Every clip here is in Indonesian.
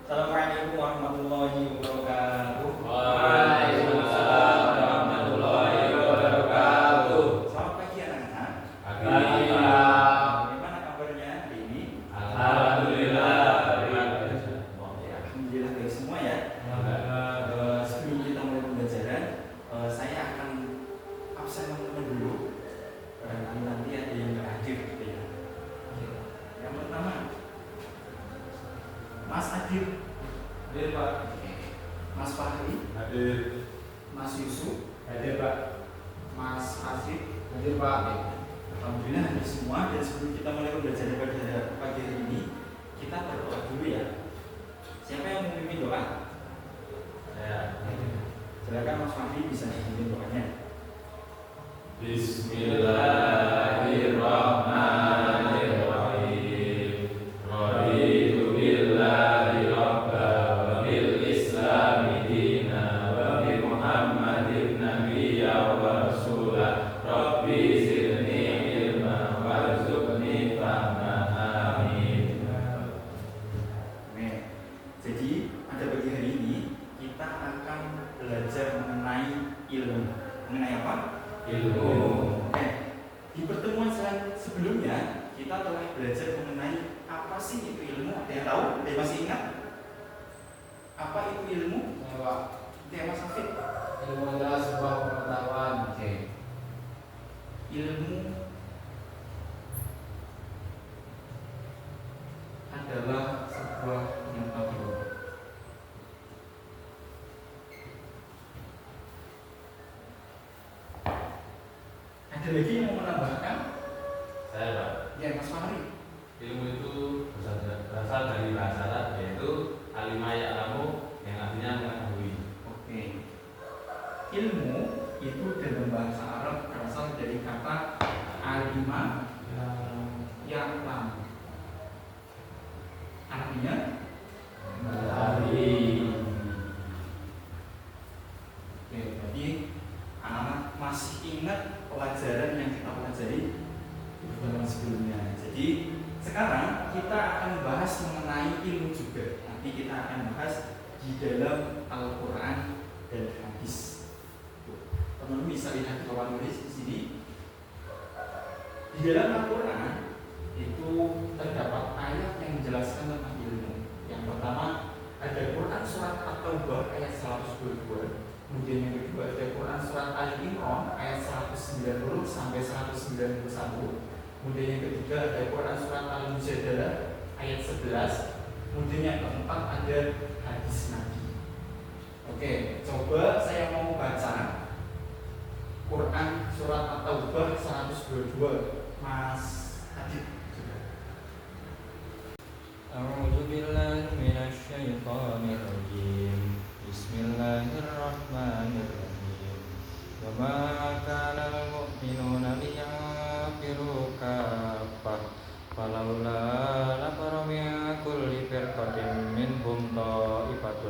Assalamualaikum warahmatullahi wabarakatuh. Waalaikumsalam warahmatullahi wabarakatuh. Selamat pagi anak-anak. Pagi. Bagaimana kabarnya hari ini? Alhamdulillah. Alhamdulillah baik semua ya. Sebelum kita mulai pembelajaran, saya akan absen teman-teman dulu. Barangkali nanti ada yang nggak hadir gitu ya. Yang pertama, Mas Adil. Hadir Pak. Mas Fahri. Hadir. Mas Yusuf. Hadir Pak. Mas Asif. Hadir Pak. Alhamdulillah hadir semua. Dan sebelum kita mulai pembelajaran pada pagi hari ini, kita berdoa dulu ya. Siapa yang memimpin doa? Saya. Silakan Mas Fahri bisa memimpin doanya. Bismillahirrahmanirrahim. Raditu billahi rabba wa bil islami dina wa bi Muhammadin nabiyya wa rasulah. Rabbi zidni ilma warzuqni fahma. Amin. Oke. Jadi pada pagi hari ini kita akan belajar mengenai ilmu. Mengenai apa? Ilmu. Oke. Di pertemuan sebelumnya kita telah belajar mengenai apa sih itu ilmu. Ada yang tahu? Ada yang masih ingat? Apa itu ilmu? Pak. Itu yang Mas Hafid. Ilmu adalah sebuah pengetahuan. Oke. Ilmu adalah sebuah pengetahuan. Ada lagi yang mau menambahkan? Saya Pak. Ya, Mas Fahri. Ilmu itu berasal dari bahasa Arab, yaitu alima ya'lamu, yang artinya mengetahui. Oke. Ilmu itu dalam bahasa Arab berasal dari kata alima ya'lam. Artinya Mengetahui. oke, berarti anak-anak masih ingat pelajaran yang kita pelajari di pertemuan sebelumnya. Jadi sekarang kita akan bahas mengenai ilmu juga. Nanti kita akan bahas di dalam Al-Quran dan hadis. Teman-teman bisa lihat di bawah tulis di sini. Di dalam Al-Quran itu terdapat ayat yang menjelaskan tentang ilmu. Yang pertama ada Quran surat At-Taubah ayat 122. Kemudian yang kedua ada Quran surat Ali Imran ayat 190 sampai 191. Kemudian yang ketiga ada Quran surat Al-Mujadalah ayat 11. Kemudian yang keempat ada hadis Nabi. Oke, coba saya mau baca Quran surat At-Taubah 122. Mas Adit. أعوذ بالله من الشيطان الرجيم بسم الله الرحمن الرحيم وما كان المؤمنون لينفروا كافة فلولا نفر من كل فرقة منهم طائفة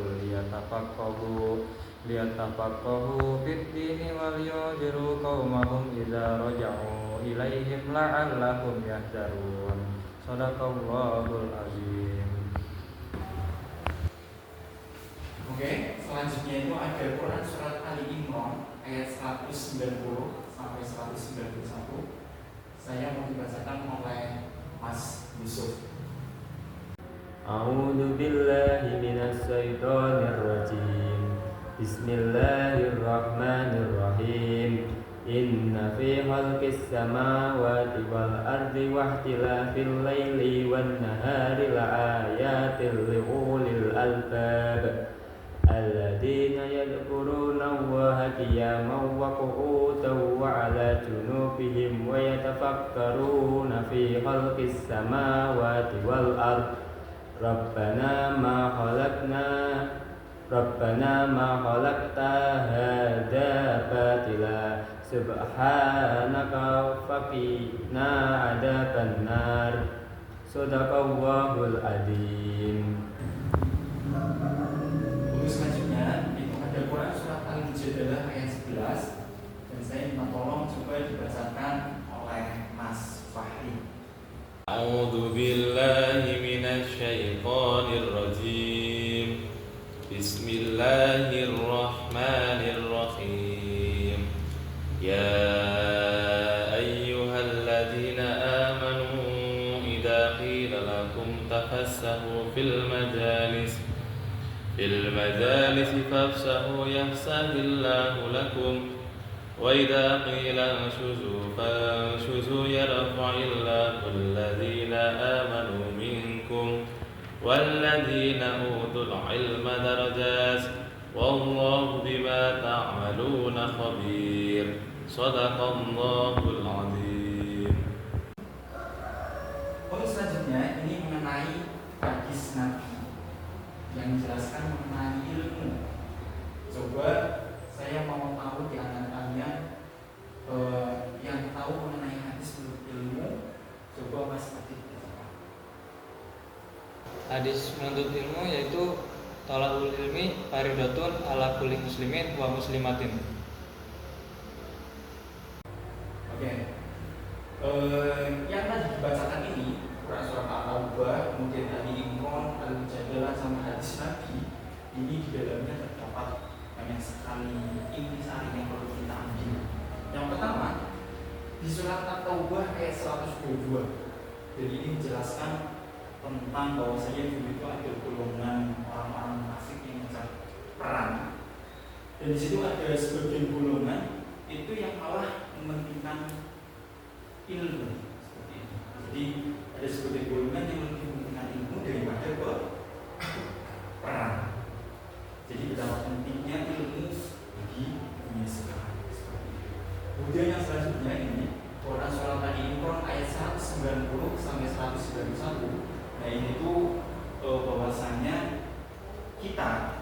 ليتفقهوا في الدين ولينذروا قومهم إذا رجعوا إليهم لعلهم يحذرون Sadaqallahul azim. Oke, selanjutnya itu ada Quran surat Ali Imran ayat 190 sampai 191. Saya mau dibacakan oleh Mas Yusuf. A'udzu billahi minasy syaithanir rajim. Bismillahirrahmanirrahim. Inna fi khalqis samawati wal ardi wa ikhtilafil laili wan nahari laayatil liulil albab alladzina yadhkuruna Allaha qiyaman wa qu'udan wa 'ala junubihim wa yatafakkaruna fi khalqis samawati wal ardi Rabbana ma khalaqta hadza batila subhanaka faqina adzabannar. Shadaqallahul adzim. Untuk selanjutnya itu ada Quran surat Al-Mujadalah ayat 11 dan saya minta tolong coba dibacakan oleh Mas Fahri. A'udzu billahi minasy syaithanir rajim. Bismillahirrahmanirrahim. Ya ayyuhalladzina amanu idza qila lakum tafassahu fil majalis fafsahu yafsahillahu lakum wa idza qila anshuzu fanshuzu yarfa'illahu alladzina amanu minkum والذين أوتوا العلم درجات والله بما تعملون خبير صدق الله العظيم. Poin selanjutnya ini mengenai hadis Nabi yang menjelaskan mengenai ilmu. Coba saya mau tahu di antara kalian yang tahu mengenai hadis menurut ilmu, coba Mas Adit. Hadis menuntut ilmu yaitu thalabul ilmi faridatun ala kulli muslimin wa muslimatin. Oke. Yang tadi dibacakan ini Quran surat At-Taubah, kemudian Ali Imran, Al-Mujadalah sama hadis Nabi, ini di dalamnya terdapat banyak sekali intisari yang perlu kita ambil. Yang pertama di surat At-Taubah ayat 122. Jadi ini menjelaskan tentang bahwasanya dulu itu ada golongan orang-orang munafik yang mencari perang, dan di situ ada sebagian golongan itu yang malah mementingkan ilmu seperti itu. Jadi ada sebagian golongan yang lebih mementingkan ilmu daripada perang. Jadi betapa pentingnya ilmu di dunia sekarang seperti itu. Kemudian yang selanjutnya ini Quran surat Al-Imran ayat 190 sampai 191. Nah ini tuh bahwasanya kita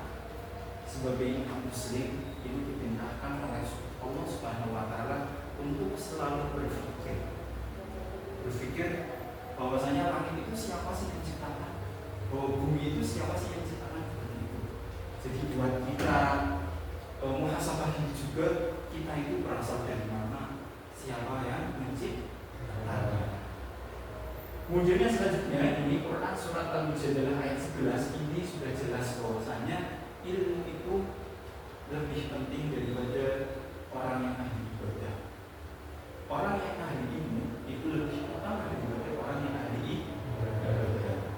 sebagai umat muslim itu diperintahkan oleh Allah Subhanahu wa taala untuk selalu berpikir bahwasanya langit itu siapa sih yang menciptakan, bahwa bumi itu siapa sih yang menciptakan, seperti itu. Jadi buat kita muhasabah ini juga, kita itu berasal dari mana, siapa yang menciptakan. Kemudian yang selanjutnya ini Quran surat Al-Mujadalah ayat 11 ini sudah jelas bahwasanya ilmu itu lebih penting daripada orang yang ahli ibadah. Orang yang ahli ilmu itu lebih utama daripada orang yang ahli ibadah.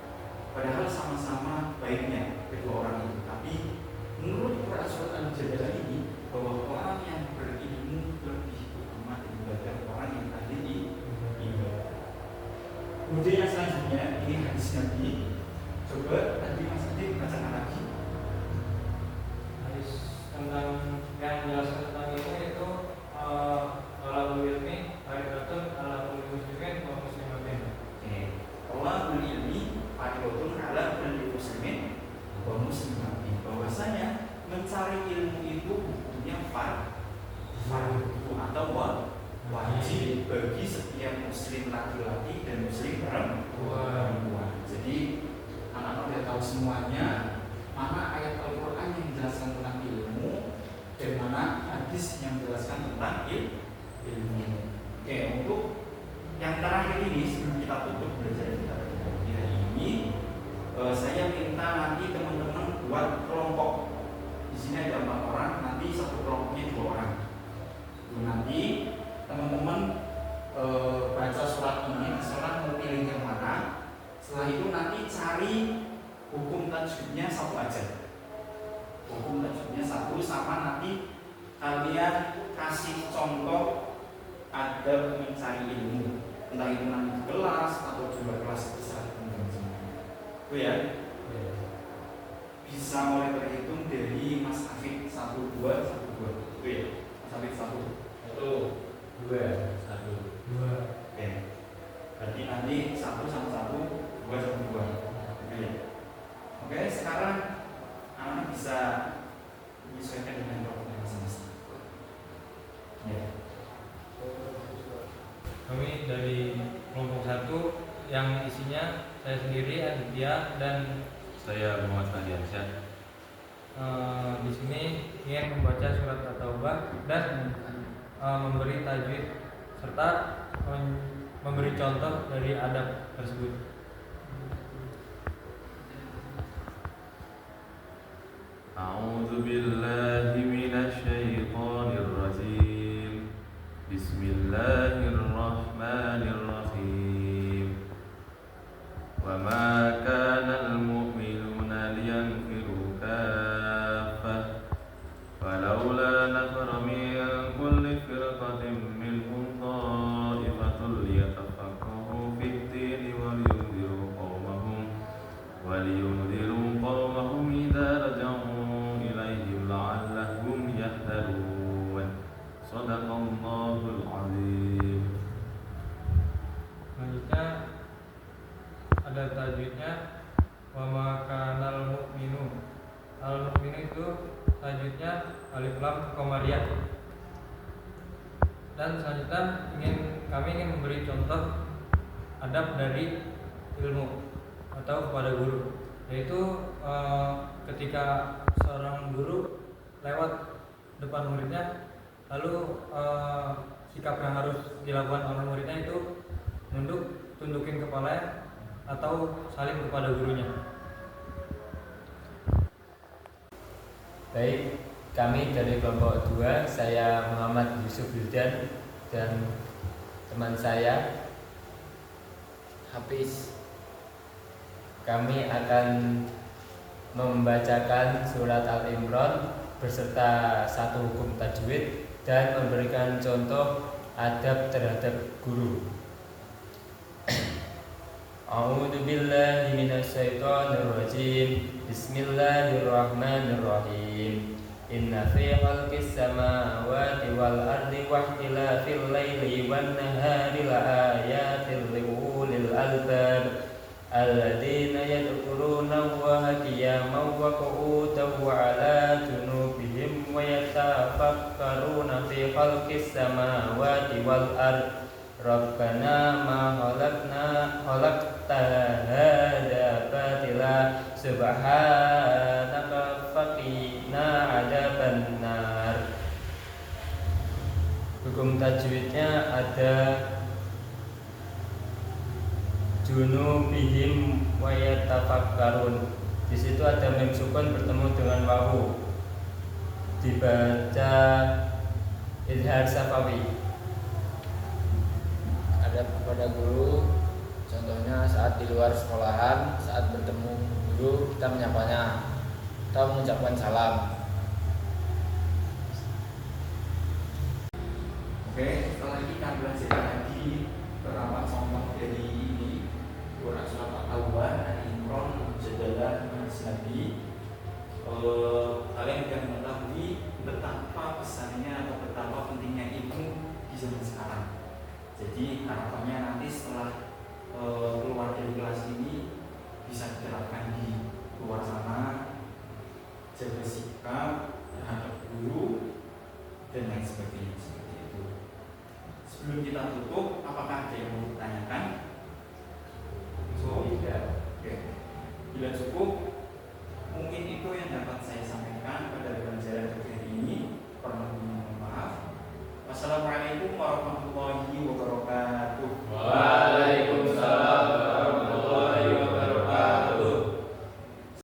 Padahal sama-sama baiknya kedua orang itu. Tapi menurut Quran surat Al-Mujadalah ini bahwa orang yang berilmu lebih utama daripada orang yang ahli ibadah. Kemudian yang selanjutnya ini hadis Nabi. Coba tadi Mas Adi bacakan lagi. Hadis tentang yang menjelaskan tentang itu yaitu thalabul ilmi faridatun ala kulli muslimin wa muslimatin. Oke. Thalabul ilmi faridatun ala kulli muslimin wa muslimatin. Bahwasanya mencari ilmu itu hukumnya fardu atau wajib bagi setiap muslim laki-laki dan muslim perempuan. Jadi anak-anak udah tahu semuanya mana ayat Al-Quran yang menjelaskan tentang ilmu dan mana hadis yang menjelaskan tentang ilmu. Oke, untuk yang terakhir ini sebelum kita tutup belajar kita pada pagi hari ini, saya minta nanti teman-teman buat kelompok. Di sini ada 4 orang, nanti satu kelompoknya 2 orang. Nanti teman-teman baca surat ini, surat mau pilih yang mana. Setelah itu nanti cari hukum tajwidnya satu aja. Hukum tajwidnya satu, sama nanti kalian kasih contoh adab mencari ilmu. Entah itu nanti di kelas atau di luar kelas besar teman-teman semua. Itu ya. Bisa mulai terhitung dari Mas Afid 1 2 1 2. Itu ya. Mas Afid 1 1 2 1 2. Oke. Berarti nanti 1 sama 1 2 sama 2. Oke ya. Oke, sekarang anak bisa menyesuaikan dengan kelompoknya masing-masing. Ya. Kami dari kelompok 1 yang isinya saya sendiri Aditya dan Saya Muhammad Fahdiansyah. di sini ingin membaca surat At-Taubah dan memberi tajwid serta memberi contoh dari adab tersebut. لينذروا قومهم إذا رجعوا إليهم لعلهم يهتدون. صدق الله العظيم. Selanjutnya ada tajwidnya, wa ma kanal mu'minu. Al mu'minu itu tajwidnya alif lam qamariyah. Dan selanjutnya kami ingin memberi contoh adab dari ilmu atau kepada guru, yaitu ketika seorang guru lewat depan muridnya, lalu sikap yang harus dilakukan oleh muridnya itu nunduk, tundukin kepala atau salim kepada gurunya. Baik, kami dari kelompok 2, saya Muhammad Yusuf Wildan dan teman saya Hafiz. Kami akan membacakan surat Al-Imran beserta satu hukum tajwid dan memberikan contoh adab terhadap guru. A'udzu billahi minasyaitonir rajim. Bismillahirrahmanirrahim. Inna fi khalqis samawati wal ardi wa ikhtilafil laili wan nahari laayatil liulil albab alladzina yadhkuruna Allaha qiyaman wa qu'udan wa 'ala junubihim wa yatafakkaruna fi khalqis samawati wal ardi Rabbana ma khalaqta hadza batila subhanaka faqina adzabannar. Hukum tajwidnya ada junubihim wa yatafakkarun. Di situ ada mim sukun bertemu dengan wawu, dibaca izhar safawi. Adab kepada guru, contohnya saat di luar sekolahan, saat bertemu guru kita menyapanya atau mengucapkan salam. Oke, setelah kita belajar tadi beberapa contoh dari ini surat Al-Awwal, Al-Imran, Mujadalah, Nabi, kalian sudah mengetahui betapa besarnya atau betapa pentingnya ilmu di zaman sekarang. Jadi harapannya nanti setelah keluar dari kelas ini bisa diterapkan di luar sana, jaga sikap terhadap guru dan lain sebagainya seperti itu. Sebelum kita tutup, apakah ada yang mau ditanyakan? Cukup? Tidak. Oke. Bila cukup,